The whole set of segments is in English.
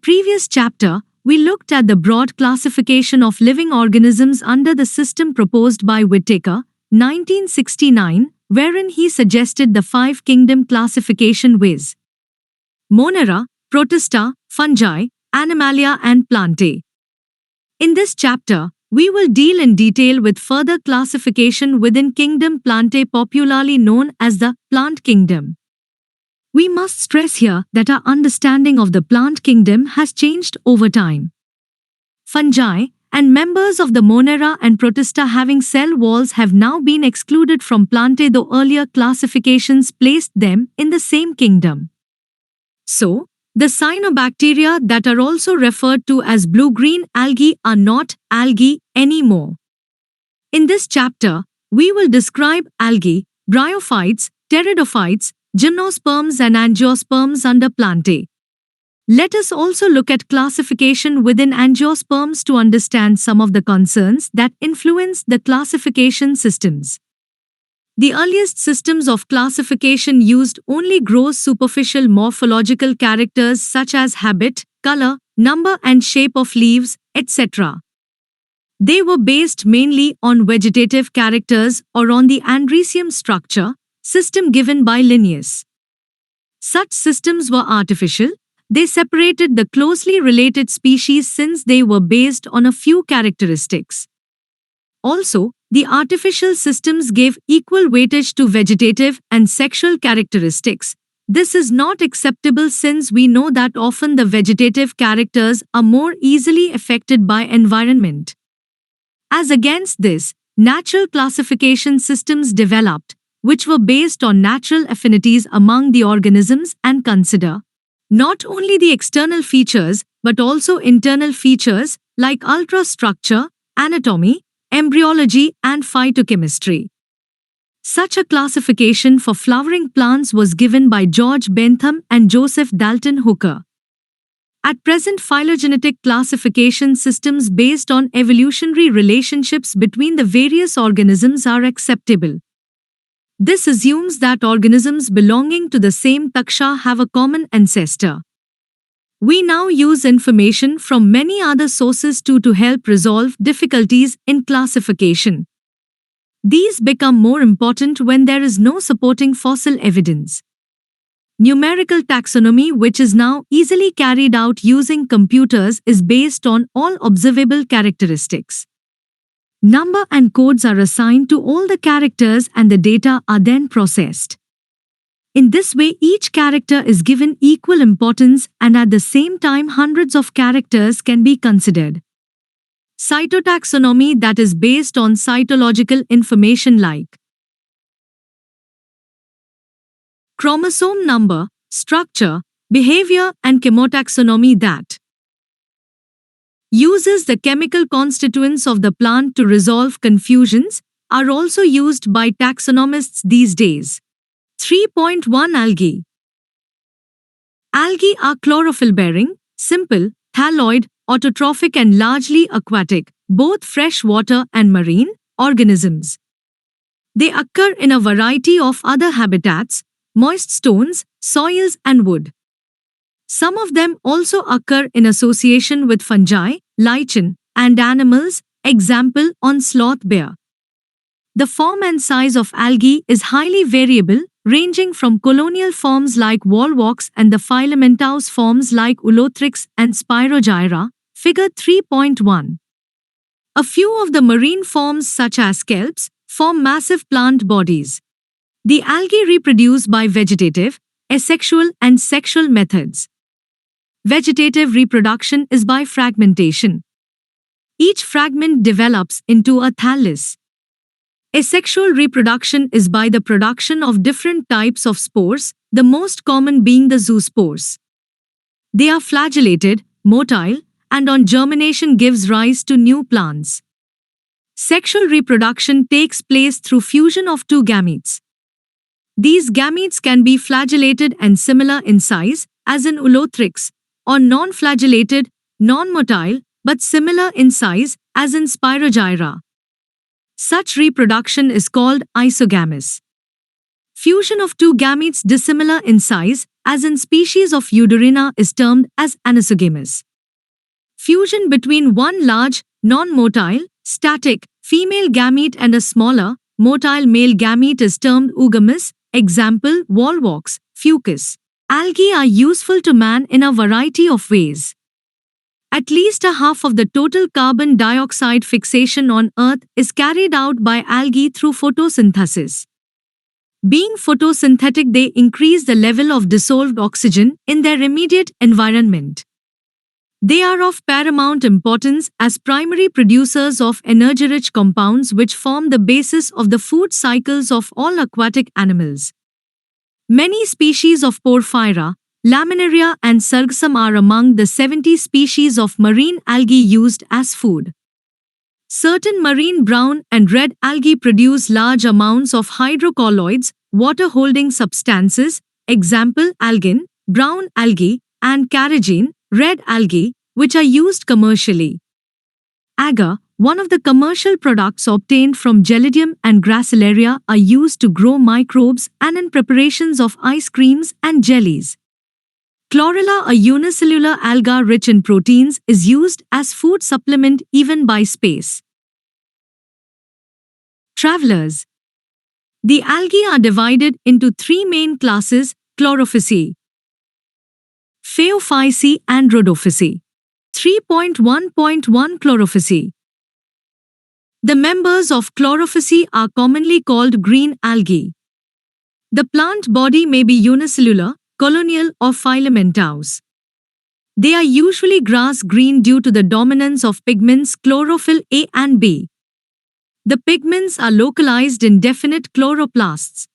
previous chapter, we looked at the broad classification of living organisms under the system proposed by Whittaker, 1969, wherein he suggested the five-kingdom classification viz. Monera, Protista, Fungi, Animalia and Plantae. In this chapter, we will deal in detail with further classification within kingdom Plantae, popularly known as the plant kingdom. We must stress here that our understanding of the plant kingdom has changed over time. Fungi and members of the Monera and Protista having cell walls have now been excluded from Plantae, though earlier classifications placed them in the same kingdom. So, the cyanobacteria that are also referred to as blue-green algae are not algae anymore. In this chapter, we will describe algae, bryophytes, pteridophytes, gymnosperms and angiosperms under Plantae. Let us also look at classification within angiosperms to understand some of the concerns that influence the classification systems. The earliest systems of classification used only gross superficial morphological characters such as habit, color, number and shape of leaves, etc. They were based mainly on vegetative characters or on the Andrecium structure system given by Linnaeus. Such systems were artificial. They separated the closely related species since they were based on a few characteristics. Also, the artificial systems gave equal weightage to vegetative and sexual characteristics. This is not acceptable since we know that often the vegetative characters are more easily affected by environment. As against this, natural classification systems developed, which were based on natural affinities among the organisms and consider not only the external features but also internal features like ultrastructure, anatomy, embryology and phytochemistry. Such a classification for flowering plants was given by George Bentham and Joseph Dalton Hooker. At present, phylogenetic classification systems based on evolutionary relationships between the various organisms are acceptable. This assumes that organisms belonging to the same taksha have a common ancestor. We now use information from many other sources to help resolve difficulties in classification. These become more important when there is no supporting fossil evidence. Numerical taxonomy, which is now easily carried out using computers, is based on all observable characteristics. Number and codes are assigned to all the characters and the data are then processed. In this way, each character is given equal importance and at the same time hundreds of characters can be considered. Cytotaxonomy, that is based on cytological information like chromosome number, structure, behavior and chemotaxonomy that uses the chemical constituents of the plant to resolve confusions, are also used by taxonomists these days. 3.1 Algae. Algae are chlorophyll-bearing, simple, thalloid, autotrophic and largely aquatic, both freshwater and marine, organisms. They occur in a variety of other habitats, moist stones, soils and wood. Some of them also occur in association with fungi, lichen, and animals, example on sloth bear. The form and size of algae is highly variable, ranging from colonial forms like wallwalks and the filamentous forms like Ulothrix and Spirogyra, figure 3.1. A few of the marine forms such as kelps form massive plant bodies. The algae reproduce by vegetative, asexual and sexual methods. Vegetative reproduction is by fragmentation. Each fragment develops into a thallus. Asexual reproduction is by the production of different types of spores, the most common being the zoospores. They are flagellated, motile, and on germination gives rise to new plants. Sexual reproduction takes place through fusion of two gametes. These gametes can be flagellated and similar in size, as in Ulothrix, or non-flagellated, non-motile, but similar in size, as in Spirogyra. Such reproduction is called isogamous. Fusion of two gametes dissimilar in size, as in species of Eudorina, is termed as anisogamous. Fusion between one large, non-motile, static, female gamete and a smaller, motile male gamete is termed oogamous. Example, volvox, fucus. Algae are useful to man in a variety of ways. At least a half of the total carbon dioxide fixation on Earth is carried out by algae through photosynthesis. Being photosynthetic, they increase the level of dissolved oxygen in their immediate environment. They are of paramount importance as primary producers of energy-rich compounds which form the basis of the food cycles of all aquatic animals. Many species of Porphyra, Laminaria and Sargassum are among the 70 species of marine algae used as food. Certain marine brown and red algae produce large amounts of hydrocolloids, water-holding substances, example algin, brown algae, and carrageen, red algae, which are used commercially. Agar, one of the commercial products obtained from Gelidium and Gracilaria, are used to grow microbes and in preparations of ice creams and jellies. Chlorella, a unicellular alga rich in proteins, is used as food supplement even by space travelers. The algae are divided into three main classes: Chlorophyceae, Phaeophyceae and Rhodophyceae. 3.1.1 Chlorophyceae. The members of Chlorophyceae are commonly called green algae. The plant body may be unicellular, colonial or filamentous. They are usually grass-green due to the dominance of pigments chlorophyll A and B. The pigments are localized in definite chloroplasts.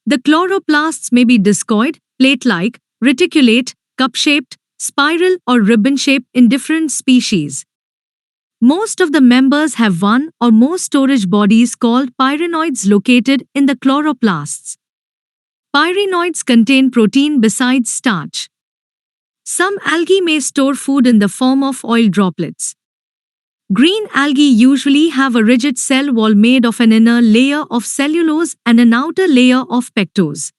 The chloroplasts may be discoid, plate-like, reticulate, cup-shaped, spiral or ribbon-shaped in different species. Most of the members have one or more storage bodies called pyrenoids located in the chloroplasts. Pyrenoids contain protein besides starch. Some algae may store food in the form of oil droplets. Green algae usually have a rigid cell wall made of an inner layer of cellulose and an outer layer of pectose.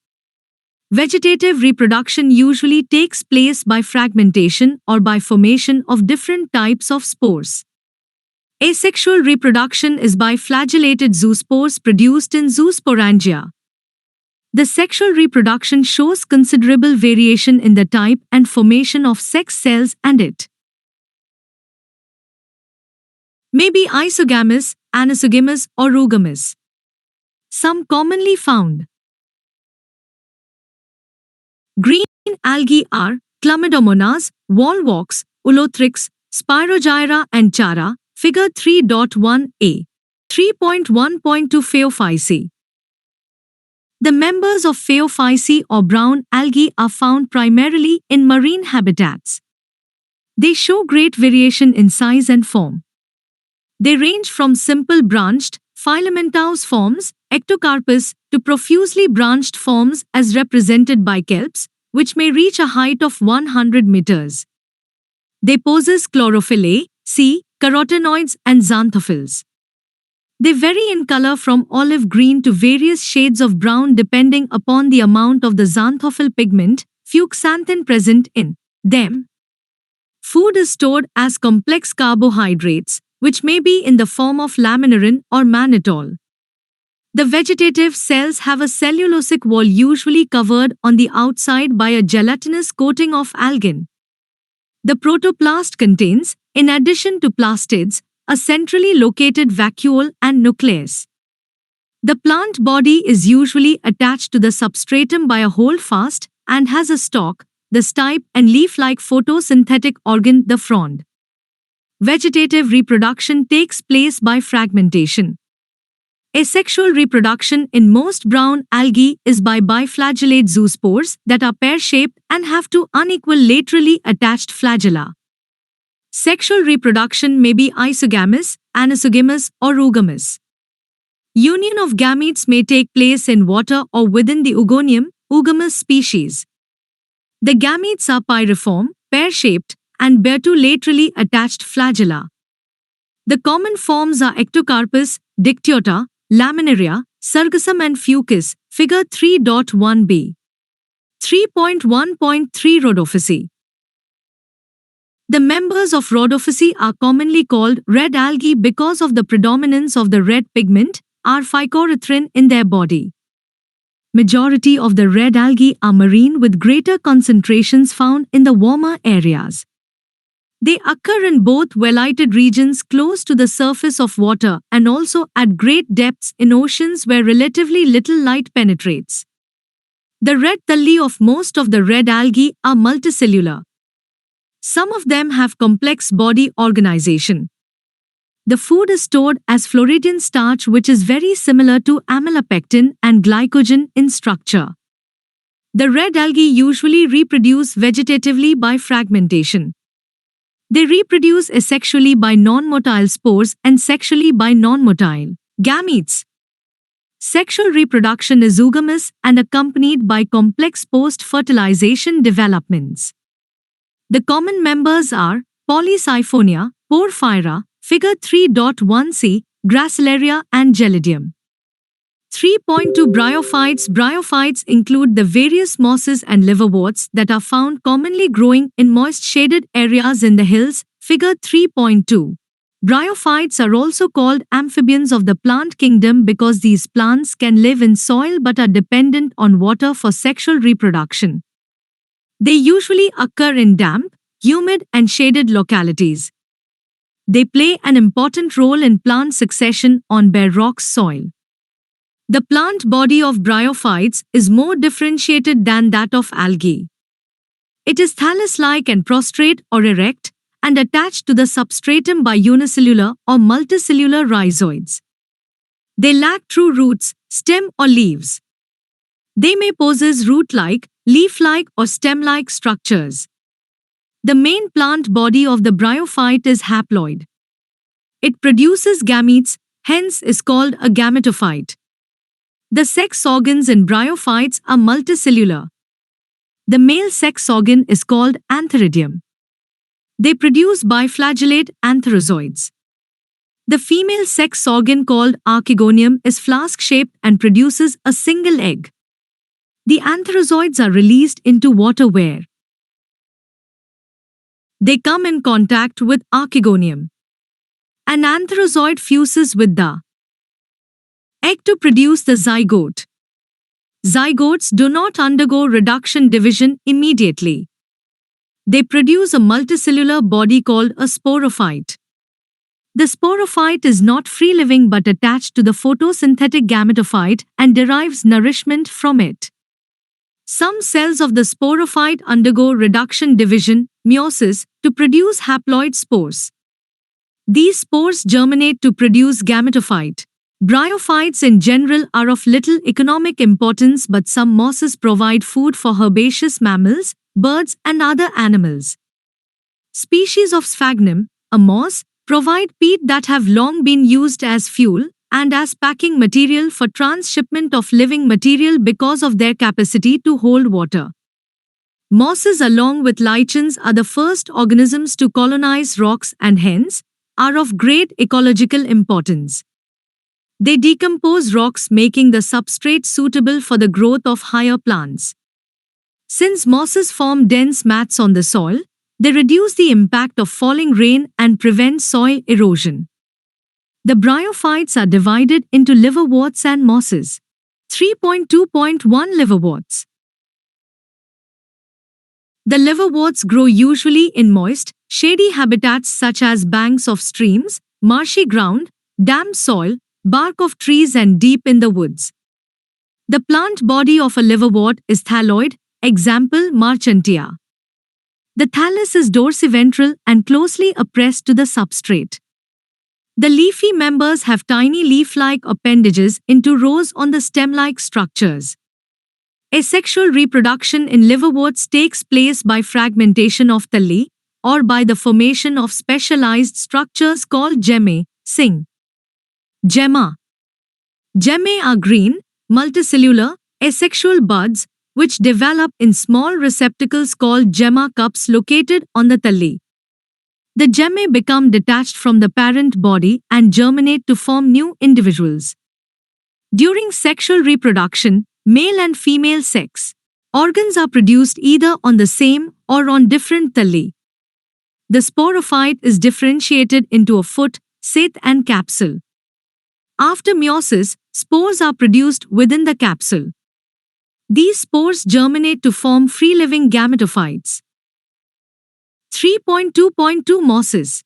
Vegetative reproduction usually takes place by fragmentation or by formation of different types of spores. Asexual reproduction is by flagellated zoospores produced in zoosporangia. The sexual reproduction shows considerable variation in the type and formation of sex cells, and it may be isogamous, anisogamous or oogamous. Some commonly found green algae are Chlamydomonas, volvox, Ulothrix, Spirogyra and Chara, figure 3.1a. 3.1.2 Phaeophyceae. The members of Phaeophyceae or brown algae are found primarily in marine habitats. They show great variation in size and form. They range from simple branched, filamentous forms, ectocarpus, to profusely branched forms as represented by kelps, which may reach a height of 100 meters. They possess chlorophyll A, C, carotenoids and xanthophylls. They vary in color from olive green to various shades of brown depending upon the amount of the xanthophyll pigment, fuchsanthin, present in them. Food is stored as complex carbohydrates, which may be in the form of laminarin or mannitol. The vegetative cells have a cellulosic wall usually covered on the outside by a gelatinous coating of algin. The protoplast contains, in addition to plastids, a centrally located vacuole and nucleus. The plant body is usually attached to the substratum by a holdfast and has a stalk, the stipe, and leaf-like photosynthetic organ, the frond. Vegetative reproduction takes place by fragmentation. Asexual reproduction in most brown algae is by biflagellate zoospores that are pear-shaped and have two unequal laterally attached flagella. Sexual reproduction may be isogamous, anisogamous, or oogamous. Union of gametes may take place in water or within the Oogonium, oogamous species. The gametes are pyriform, pear-shaped, and bear two laterally attached flagella. The common forms are Ectocarpus, Dictyota, Laminaria, Sargassum and Fucus, figure 3.1b. 3.1.3 Rhodophysi. The members of Rhodophysi are commonly called red algae because of the predominance of the red pigment, R-phycoerythrin, in their body. Majority of the red algae are marine with greater concentrations found in the warmer areas. They occur in both well-lighted regions close to the surface of water and also at great depths in oceans where relatively little light penetrates. The red thalli of most of the red algae are multicellular. Some of them have complex body organization. The food is stored as Floridian starch, which is very similar to amylopectin and glycogen in structure. The red algae usually reproduce vegetatively by fragmentation. They reproduce asexually by non-motile spores and sexually by non-motile gametes. Sexual reproduction is zoogamous and accompanied by complex post-fertilization developments. The common members are Polysiphonia, Porphyra, Figure 3.1c, Gracilaria and Gelidium. 3.2 Bryophytes. Bryophytes include the various mosses and liverworts that are found commonly growing in moist shaded areas in the hills, Figure 3.2. Bryophytes are also called amphibians of the plant kingdom because these plants can live in soil but are dependent on water for sexual reproduction. They usually occur in damp, humid and shaded localities. They play an important role in plant succession on bare rock soil. The plant body of bryophytes is more differentiated than that of algae. It is thallus-like and prostrate or erect, and attached to the substratum by unicellular or multicellular rhizoids. They lack true roots, stem or leaves. They may possess root-like, leaf-like or stem-like structures. The main plant body of the bryophyte is haploid. It produces gametes, hence is called a gametophyte. The sex organs in bryophytes are multicellular. The male sex organ is called antheridium. They produce biflagellate antherozoids. The female sex organ called archegonium is flask-shaped and produces a single egg. The antherozoids are released into water where they come in contact with archegonium. An antherozoid fuses with the egg to produce the zygote. Zygotes do not undergo reduction division immediately. They produce a multicellular body called a sporophyte. The sporophyte is not free-living but attached to the photosynthetic gametophyte and derives nourishment from it. Some cells of the sporophyte undergo reduction division, meiosis, to produce haploid spores. These spores germinate to produce gametophyte. Bryophytes in general are of little economic importance, but some mosses provide food for herbaceous mammals, birds and other animals. Species of sphagnum, a moss, provide peat that have long been used as fuel and as packing material for transshipment of living material because of their capacity to hold water. Mosses along with lichens are the first organisms to colonize rocks and hence are of great ecological importance. They decompose rocks, making the substrate suitable for the growth of higher plants. Since mosses form dense mats on the soil, they reduce the impact of falling rain and prevent soil erosion. The bryophytes are divided into liverworts and mosses. 3.2.1 Liverworts. The liverworts grow usually in moist, shady habitats such as banks of streams, marshy ground, damp soil, bark of trees and deep in the woods. The plant body of a liverwort is thalloid, example Marchantia. The thallus is dorsiventral and closely appressed to the substrate. The leafy members have tiny leaf-like appendages into rows on the stem-like structures. Asexual reproduction in liverworts takes place by fragmentation of thalli or by the formation of specialized structures called gemmae, sing. Gemma. Gemmae are green, multicellular, asexual buds which develop in small receptacles called gemma cups located on the thalli. The gemmae become detached from the parent body and germinate to form new individuals. During sexual reproduction, male and female sex Organs are produced either on the same or on different thalli. The sporophyte is differentiated into a foot, seth and capsule. After meiosis, spores are produced within the capsule. These spores germinate to form free-living gametophytes. 3.2.2 Mosses.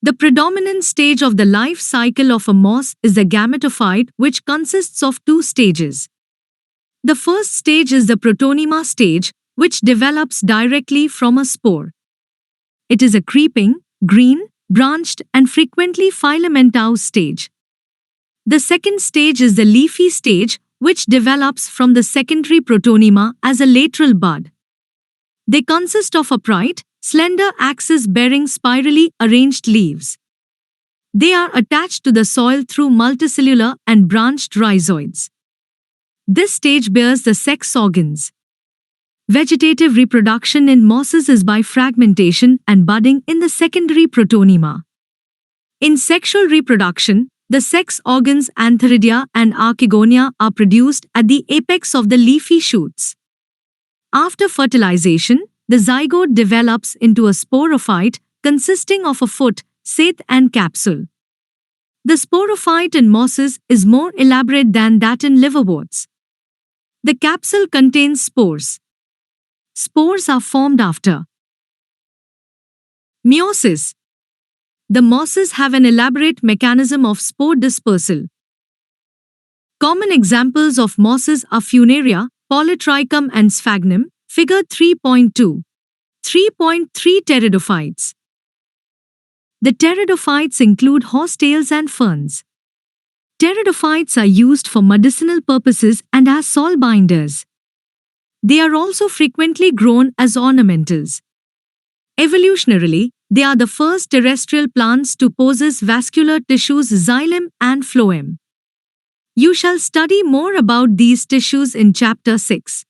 The predominant stage of the life cycle of a moss is the gametophyte, which consists of two stages. The first stage is the protonema stage, which develops directly from a spore. It is a creeping, green, branched and frequently filamentous stage. The second stage is the leafy stage, which develops from the secondary protonema as a lateral bud. They consist of upright, slender axis-bearing spirally arranged leaves. They are attached to the soil through multicellular and branched rhizoids. This stage bears the sex organs. Vegetative reproduction in mosses is by fragmentation and budding in the secondary protonema. In sexual reproduction, the sex organs Antheridia and Archegonia are produced at the apex of the leafy shoots. After fertilization, the zygote develops into a sporophyte consisting of a foot, seth and capsule. The sporophyte in mosses is more elaborate than that in liverworts. The capsule contains spores. Spores are formed after meiosis. The mosses have an elaborate mechanism of spore dispersal. Common examples of mosses are Funaria, Polytrichum and Sphagnum, Figure 3.2. 3.3 Pteridophytes. The pteridophytes include horsetails and ferns. Pteridophytes are used for medicinal purposes and as soil binders. They are also frequently grown as ornamentals. Evolutionarily, they are the first terrestrial plants to possess vascular tissues xylem and phloem. You shall study more about these tissues in Chapter 6.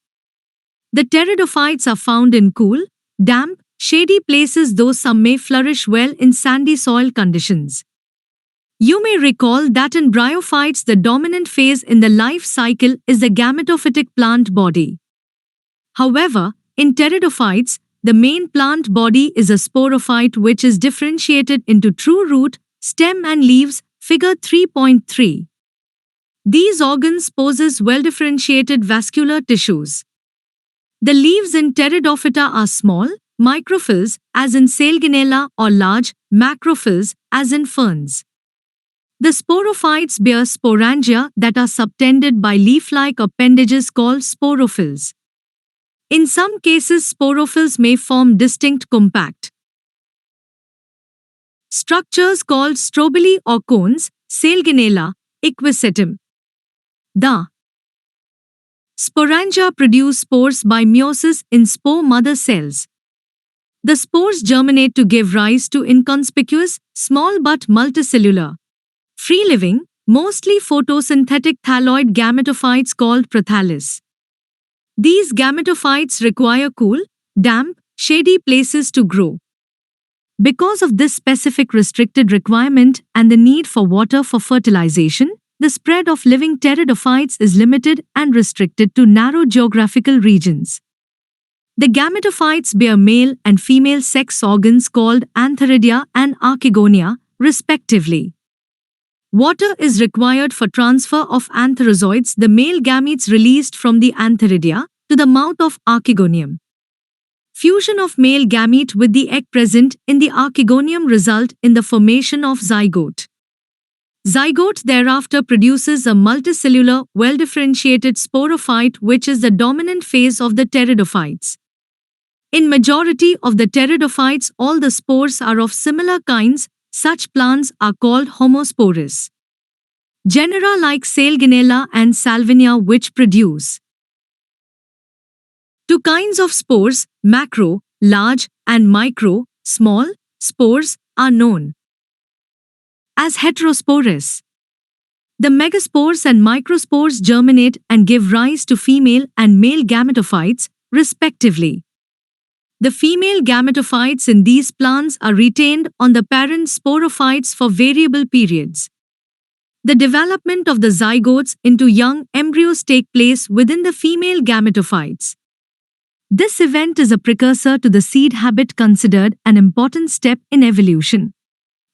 The pteridophytes are found in cool, damp, shady places, though some may flourish well in sandy soil conditions. You may recall that in bryophytes the dominant phase in the life cycle is the gametophytic plant body. However, in pteridophytes, the main plant body is a sporophyte which is differentiated into true root, stem and leaves, figure 3.3. These organs possess well-differentiated vascular tissues. The leaves in Pteridophyta are small, microphylls, as in Sailginella, or large, macrophylls, as in ferns. The sporophytes bear sporangia that are subtended by leaf-like appendages called sporophylls. In some cases, sporophylls may form distinct compact structures called strobili or cones, Sailginella, equisetum. The sporangia produce spores by meiosis in spore mother cells. The spores germinate to give rise to inconspicuous, small but multicellular, free-living, mostly photosynthetic thalloid gametophytes called prothallus. These gametophytes require cool, damp, shady places to grow. Because of this specific restricted requirement and the need for water for fertilization, the spread of living pteridophytes is limited and restricted to narrow geographical regions. The gametophytes bear male and female sex organs called Antheridia and Archegonia, respectively. Water is required for transfer of antherozoids, the male gametes released from the Antheridia, to the mouth of Archegonium. Fusion of male gamete with the egg present in the Archegonium result in the formation of zygote. Zygote thereafter produces a multicellular, well-differentiated sporophyte which is the dominant phase of the pteridophytes. In majority of the pteridophytes, all the spores are of similar kinds. Such plants are called homosporous. Genera like Sailginella and Salvinia which produce two kinds of spores, macro, large, and micro, small, spores, are known as heterosporous. The megaspores and microspores germinate and give rise to female and male gametophytes, respectively. The female gametophytes in these plants are retained on the parent sporophytes for variable periods. The development of the zygotes into young embryos take place within the female gametophytes. This event is a precursor to the seed habit, considered an important step in evolution.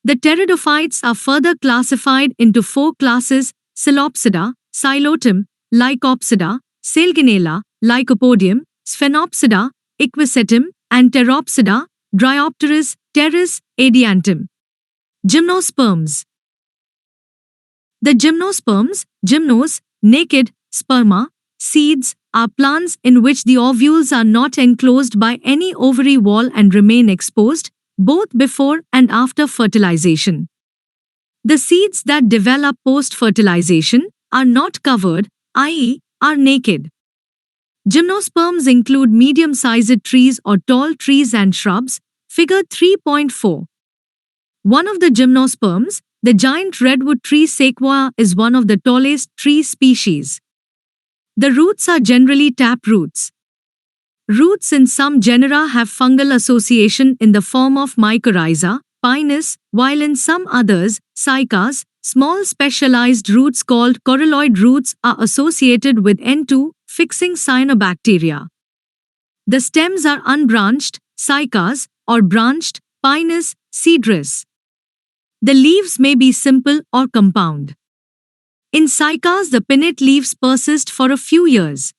The pteridophytes are further classified into four classes: Psilopsida, Psilotum, Lycopsida, Salginella, Lycopodium, Sphenopsida, Equisetum, and Pteropsida, Dryopteris, Pteris, Adiantum. Gymnosperms. The gymnosperms, gymnos, naked, sperma, seeds, are plants in which the ovules are not enclosed by any ovary wall and remain exposed, both before and after fertilization. The seeds that develop post-fertilization are not covered, i.e., are naked. Gymnosperms include medium-sized trees or tall trees and shrubs, figure 3.4. One of the gymnosperms, the giant redwood tree sequoia, is one of the tallest tree species. The roots are generally tap roots. Roots in some genera have fungal association in the form of mycorrhiza, pinus, while in some others, cycas, small specialized roots called coralloid roots are associated with N2, fixing cyanobacteria. The stems are unbranched, cycas, or branched, pinus, cedrus. The leaves may be simple or compound. In cycas, the pinnate leaves persist for a few years.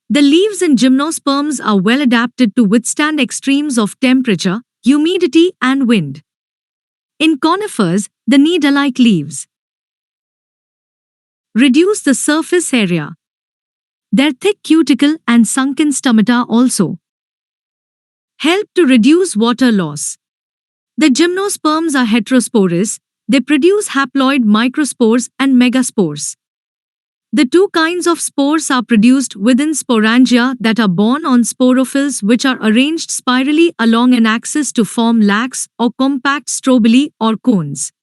The leaves in gymnosperms are well adapted to withstand extremes of temperature, humidity, and wind. In conifers, the needle-like leaves reduce the surface area. Their thick cuticle and sunken stomata also help to reduce water loss. The gymnosperms are heterosporous. They produce haploid microspores and megaspores. The two kinds of spores are produced within sporangia that are borne on sporophylls, which are arranged spirally along an axis to form lax or compact strobili or cones.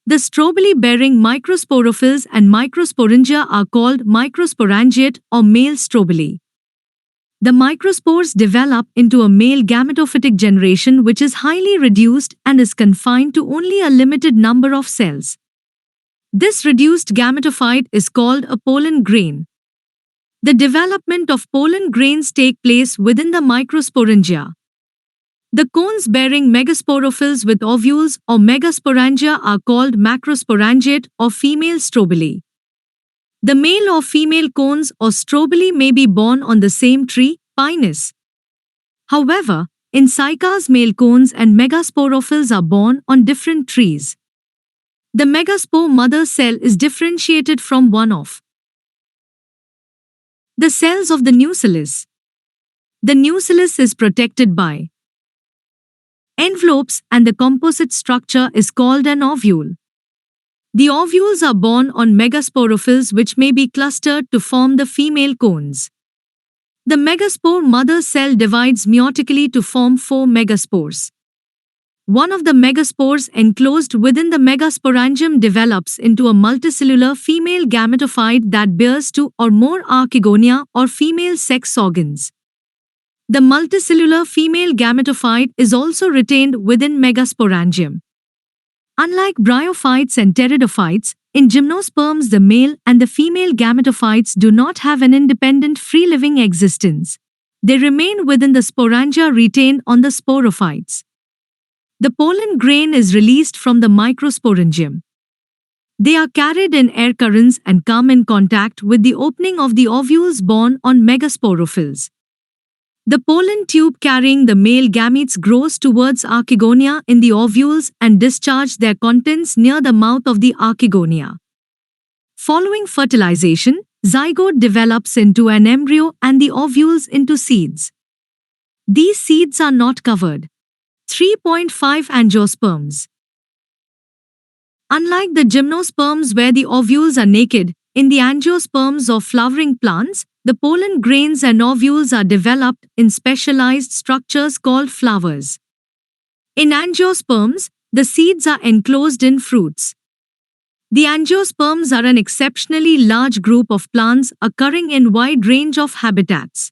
The strobili-bearing microsporophylls and microsporangia are called microsporangiate or male strobili. The microspores develop into a male gametophytic generation which is highly reduced and is confined to only a limited number of cells. This reduced gametophyte is called a pollen grain. The development of pollen grains take place within the microsporangia. The cones bearing megasporophylls with ovules or megasporangia are called macrosporangiate or female strobili. The male or female cones or strobili may be borne on the same tree, pinus. However, in cycas, male cones and megasporophylls are borne on different trees. The megaspore mother cell is differentiated from one of the cells of the nucellus. The nucellus is protected by envelopes and the composite structure is called an ovule. The ovules are borne on megasporophylls which may be clustered to form the female cones. The megaspore mother cell divides meiotically to form 4 megaspores. One of the megaspores enclosed within the megasporangium develops into a multicellular female gametophyte that bears 2 or more archegonia or female sex organs. The multicellular female gametophyte is also retained within megasporangium. Unlike bryophytes and pteridophytes, in gymnosperms the male and the female gametophytes do not have an independent free-living existence. They remain within the sporangia retained on the sporophytes. The pollen grain is released from the microsporangium. They are carried in air currents and come in contact with the opening of the ovules borne on megasporophylls. The pollen tube carrying the male gametes grows towards archegonia in the ovules and discharge their contents near the mouth of the archegonia. Following fertilization, zygote develops into an embryo and the ovules into seeds. These seeds are not covered. 3.5 Angiosperms. Unlike the gymnosperms where the ovules are naked, in the angiosperms of flowering plants, the pollen grains and ovules are developed in specialized structures called flowers. In angiosperms, the seeds are enclosed in fruits. The angiosperms are an exceptionally large group of plants occurring in wide range of habitats.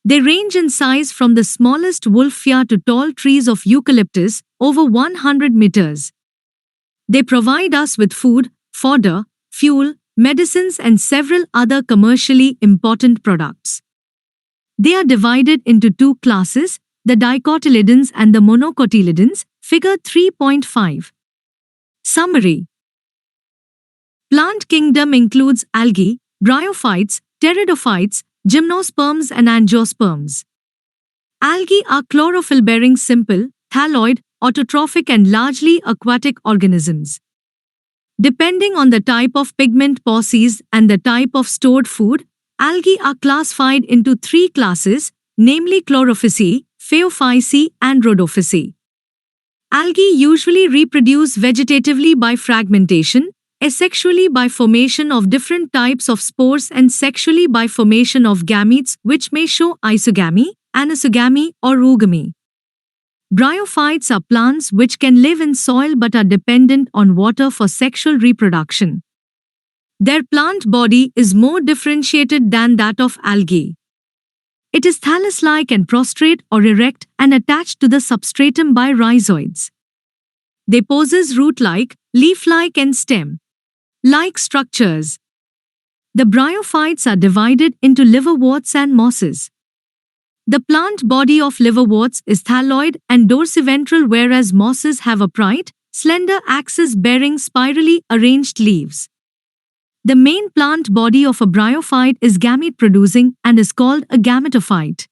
They range in size from the smallest wolffia to tall trees of eucalyptus, over 100 meters. They provide us with food, fodder, fuel, medicines and several other commercially important products. They are divided into two classes, the dicotyledons and the monocotyledons, figure 3.5. Summary. Plant kingdom includes algae, bryophytes, pteridophytes, gymnosperms and angiosperms. Algae are chlorophyll-bearing simple, thalloid, autotrophic and largely aquatic organisms. Depending on the type of pigment possessed and the type of stored food, algae are classified into three classes, namely Chlorophyceae, Phaeophyceae and Rhodophyceae. Algae usually reproduce vegetatively by fragmentation, asexually by formation of different types of spores and sexually by formation of gametes which may show isogamy, anisogamy or oogamy. Bryophytes are plants which can live in soil but are dependent on water for sexual reproduction. Their plant body is more differentiated than that of algae. It is thallus-like and prostrate or erect and attached to the substratum by rhizoids. They possess root-like, leaf-like and stem-like structures. The bryophytes are divided into liverworts and mosses. The plant body of liverworts is thalloid and dorsiventral, whereas mosses have upright, slender axis-bearing spirally arranged leaves. The main plant body of a bryophyte is gamete-producing and is called a gametophyte.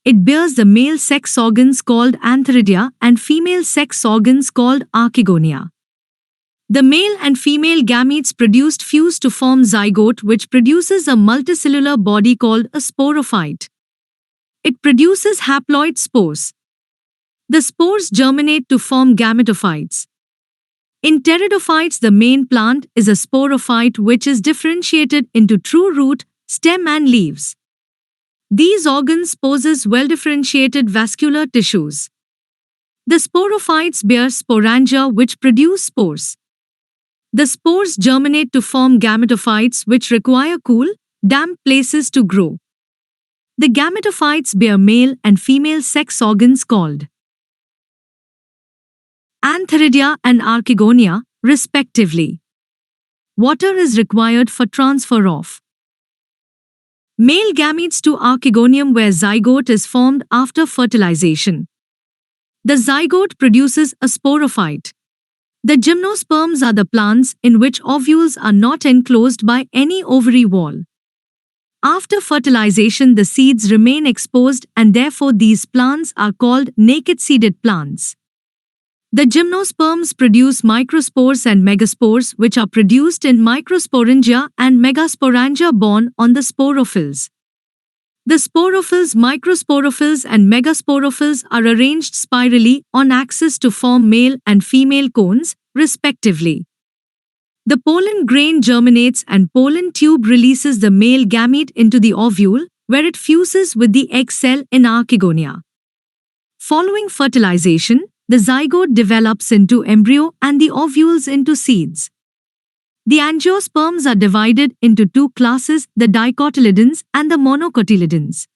It bears the male sex organs called antheridia and female sex organs called archegonia. The male and female gametes produced fuse to form zygote, which produces a multicellular body called a sporophyte. It produces haploid spores. The spores germinate to form gametophytes. In pteridophytes, the main plant is a sporophyte which is differentiated into true root, stem and leaves. These organs possess well-differentiated vascular tissues. The sporophytes bear sporangia which produce spores. The spores germinate to form gametophytes which require cool, damp places to grow. The gametophytes bear male and female sex organs called antheridia and archegonia, respectively. Water is required for transfer of male gametes to archegonium, where zygote is formed after fertilization. The zygote produces a sporophyte. The gymnosperms are the plants in which ovules are not enclosed by any ovary wall. After fertilization, the seeds remain exposed and therefore these plants are called naked-seeded plants. The gymnosperms produce microspores and megaspores which are produced in microsporangia and megasporangia borne on the sporophylls. The sporophylls, microsporophylls and megasporophylls are arranged spirally on axis to form male and female cones, respectively. The pollen grain germinates and pollen tube releases the male gamete into the ovule, where it fuses with the egg cell in archegonia. Following fertilization, the zygote develops into embryo and the ovules into seeds. The angiosperms are divided into two classes, the dicotyledons and the monocotyledons.